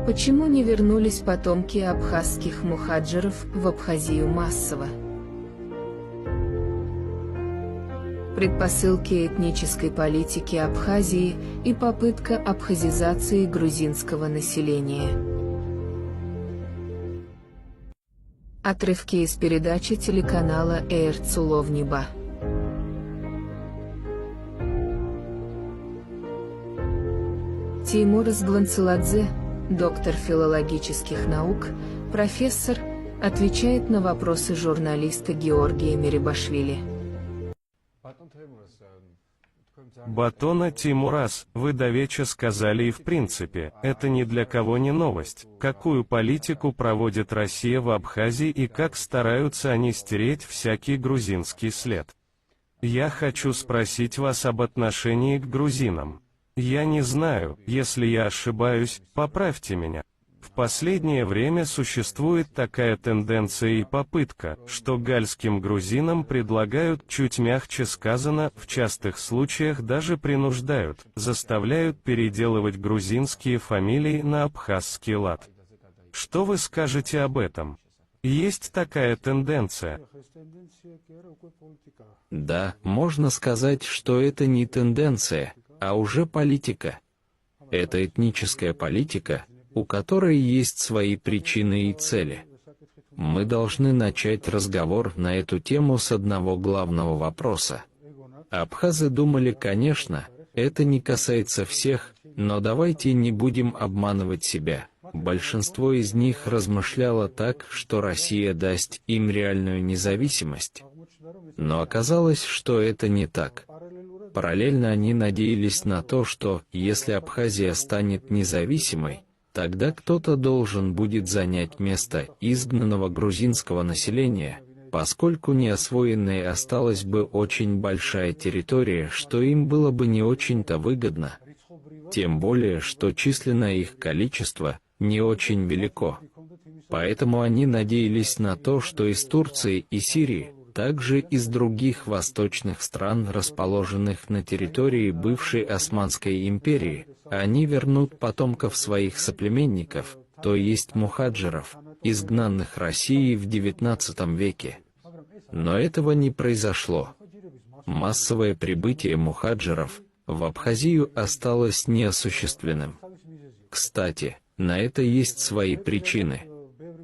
Почему не вернулись потомки абхазских мухаджиров в Абхазию массово? Предпосылки этнической политики Абхазии и попытка абхазизации грузинского населения. Отрывки из передачи телеканала Эрцуловниба. Теймур Сгланцеладзе, доктор филологических наук, профессор, отвечает на вопросы журналиста Георгия Мерибашвили. Батона Теймурас, вы давеча сказали и в принципе, это ни для кого не новость, какую политику проводит Россия в Абхазии и как стараются они стереть всякий грузинский след. Я хочу спросить вас об отношении к грузинам. Я не знаю, если я ошибаюсь, поправьте меня. В последнее время существует такая тенденция и попытка, что галльским грузинам предлагают, чуть мягче сказано, в частых случаях даже принуждают, заставляют переделывать грузинские фамилии на абхазский лад. Что вы скажете об этом? Есть такая тенденция? Да, можно сказать, что это не тенденция, а уже политика. Это этническая политика, у которой есть свои причины и цели. Мы должны начать разговор на эту тему с одного главного вопроса. Абхазы думали, конечно, это не касается всех, но давайте не будем обманывать себя. Большинство из них размышляло так, что Россия даст им реальную независимость. Но оказалось, что это не так. Параллельно они надеялись на то, что, если Абхазия станет независимой, тогда кто-то должен будет занять место изгнанного грузинского населения, поскольку неосвоенной осталась бы очень большая территория, что им было бы не очень-то выгодно. Тем более, что численное их количество не очень велико. Поэтому они надеялись на то, что из Турции и Сирии, также из других восточных стран, расположенных на территории бывшей Османской империи, они вернут потомков своих соплеменников, то есть мухаджиров, изгнанных Россией в XIX веке. Но этого не произошло. Массовое прибытие мухаджиров в Абхазию осталось неосущественным. Кстати, на это есть свои причины.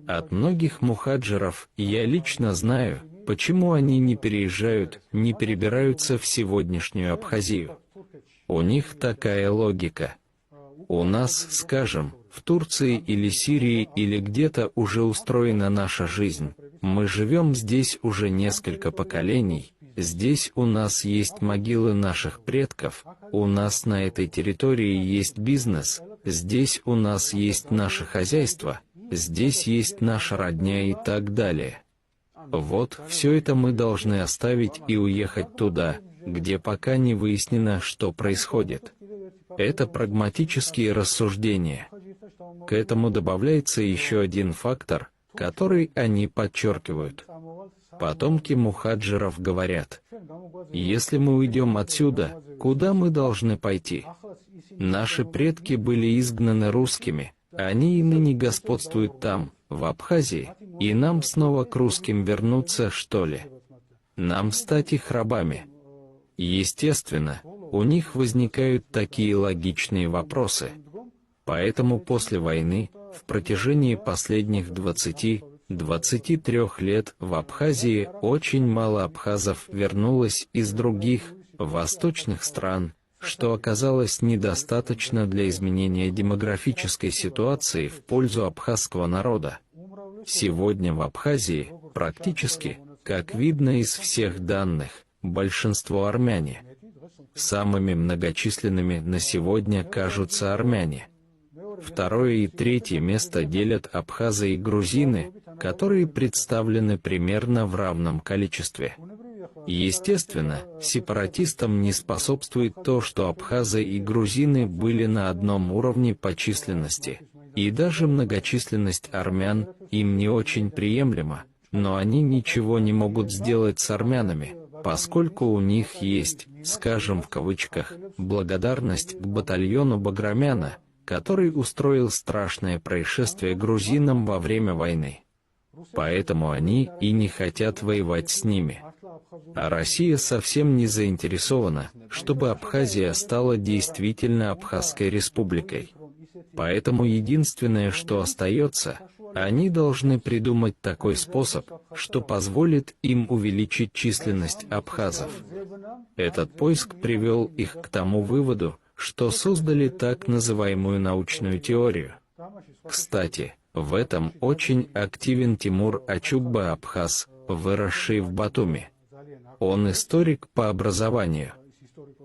От многих мухаджиров я лично знаю, почему они не переезжают, не перебираются в сегодняшнюю Абхазию. У них такая логика. У нас, скажем, в Турции или Сирии или где-то уже устроена наша жизнь. Мы живем здесь уже несколько поколений. Здесь у нас есть могилы наших предков, у нас на этой территории есть бизнес, здесь у нас есть наше хозяйство, здесь есть наша родня и так далее. Вот, все это мы должны оставить и уехать туда, где пока не выяснено, что происходит. Это прагматические рассуждения. К этому добавляется еще один фактор, который они подчеркивают. Потомки мухаджиров говорят: если мы уйдем отсюда, куда мы должны пойти? Наши предки были изгнаны русскими, они и ныне господствуют там, в Абхазии, и нам снова к русским вернуться, что ли? Нам стать их рабами? Естественно, у них возникают такие логичные вопросы. Поэтому после войны, в протяжении последних 20-23 лет в Абхазии очень мало абхазов вернулось из других, восточных стран, что оказалось недостаточно для изменения демографической ситуации в пользу абхазского народа. Сегодня в Абхазии, практически, как видно из всех данных, большинство армяне. Самыми многочисленными на сегодня кажутся армяне. Второе и третье место делят абхазы и грузины, которые представлены примерно в равном количестве. Естественно, сепаратистам не способствует то, что абхазы и грузины были на одном уровне по численности, и даже многочисленность армян им не очень приемлема, но они ничего не могут сделать с армянами, поскольку у них есть, скажем в кавычках, благодарность к батальону Баграмяна, который устроил страшное происшествие грузинам во время войны. Поэтому они и не хотят воевать с ними. А Россия совсем не заинтересована, чтобы Абхазия стала действительно Абхазской республикой. Поэтому единственное, что остается, они должны придумать такой способ, что позволит им увеличить численность абхазов. Этот поиск привел их к тому выводу, что создали так называемую научную теорию. Кстати, в этом очень активен Тимур Ачукба-Абхаз, выросший в Батуми. Он историк по образованию.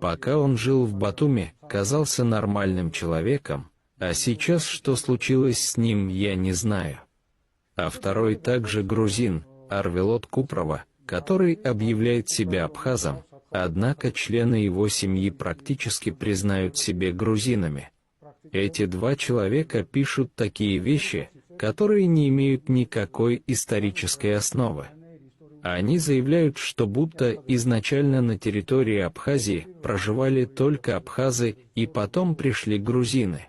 Пока он жил в Батуми, казался нормальным человеком, а сейчас что случилось с ним, я не знаю. А второй также грузин, Арвелот Купрова, который объявляет себя абхазом, однако члены его семьи практически признают себя грузинами. Эти два человека пишут такие вещи, которые не имеют никакой исторической основы. Они заявляют, что будто изначально на территории Абхазии проживали только абхазы и потом пришли грузины.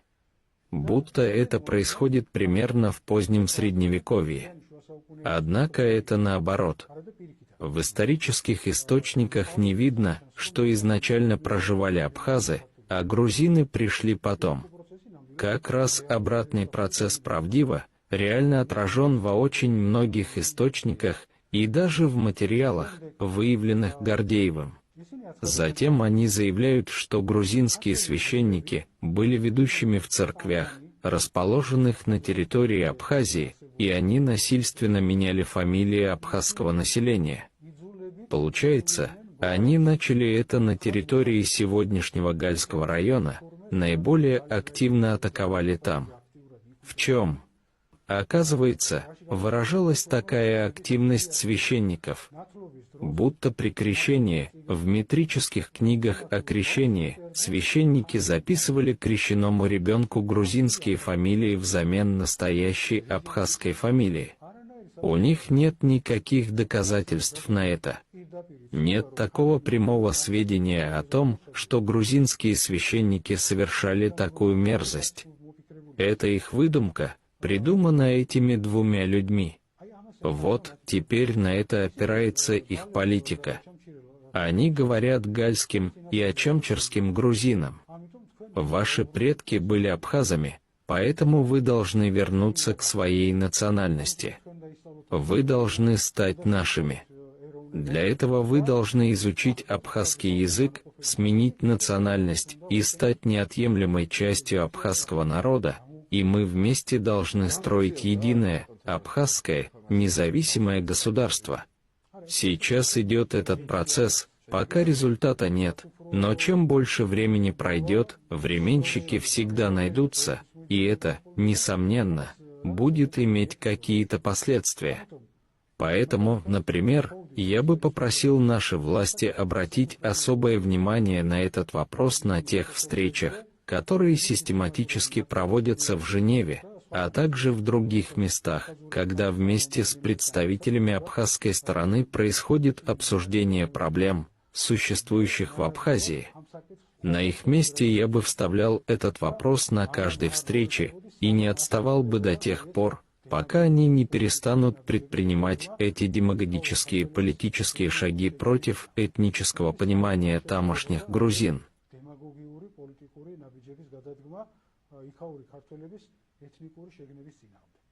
Будто это происходит примерно в позднем Средневековье. Однако это наоборот. В исторических источниках не видно, что изначально проживали абхазы, а грузины пришли потом. Как раз обратный процесс правдиво, реально отражен во очень многих источниках и даже в материалах, выявленных Гордеевым. Затем они заявляют, что грузинские священники были ведущими в церквях, расположенных на территории Абхазии, и они насильственно меняли фамилии абхазского населения. Получается, они начали это на территории сегодняшнего Гальского района, наиболее активно атаковали там. В чем? Оказывается, выражалась такая активность священников, будто при крещении, в метрических книгах о крещении, священники записывали крещенному ребенку грузинские фамилии взамен настоящей абхазской фамилии. У них нет никаких доказательств на это. Нет такого прямого сведения о том, что грузинские священники совершали такую мерзость. Это их выдумка, придумана этими двумя людьми. Вот, теперь на это опирается их политика. Они говорят гальским и ачамчерским грузинам: ваши предки были абхазами, поэтому вы должны вернуться к своей национальности. Вы должны стать нашими. Для этого вы должны изучить абхазский язык, сменить национальность и стать неотъемлемой частью абхазского народа, и мы вместе должны строить единое, абхазское, независимое государство. Сейчас идет этот процесс, пока результата нет, но чем больше времени пройдет, временщики всегда найдутся, и это, несомненно, будет иметь какие-то последствия. Поэтому, например, я бы попросил наши власти обратить особое внимание на этот вопрос на тех встречах, которые систематически проводятся в Женеве, а также в других местах, когда вместе с представителями абхазской стороны происходит обсуждение проблем, существующих в Абхазии. На их месте я бы вставлял этот вопрос на каждой встрече и не отставал бы до тех пор, пока они не перестанут предпринимать эти демагогические политические шаги против этнического понимания тамошних грузин. დემაგოგიური პოლიტიკური ნაბიჯების გადადგმა იქაური ქართველების ეთნიკური შეგნების წინააღმდეგ.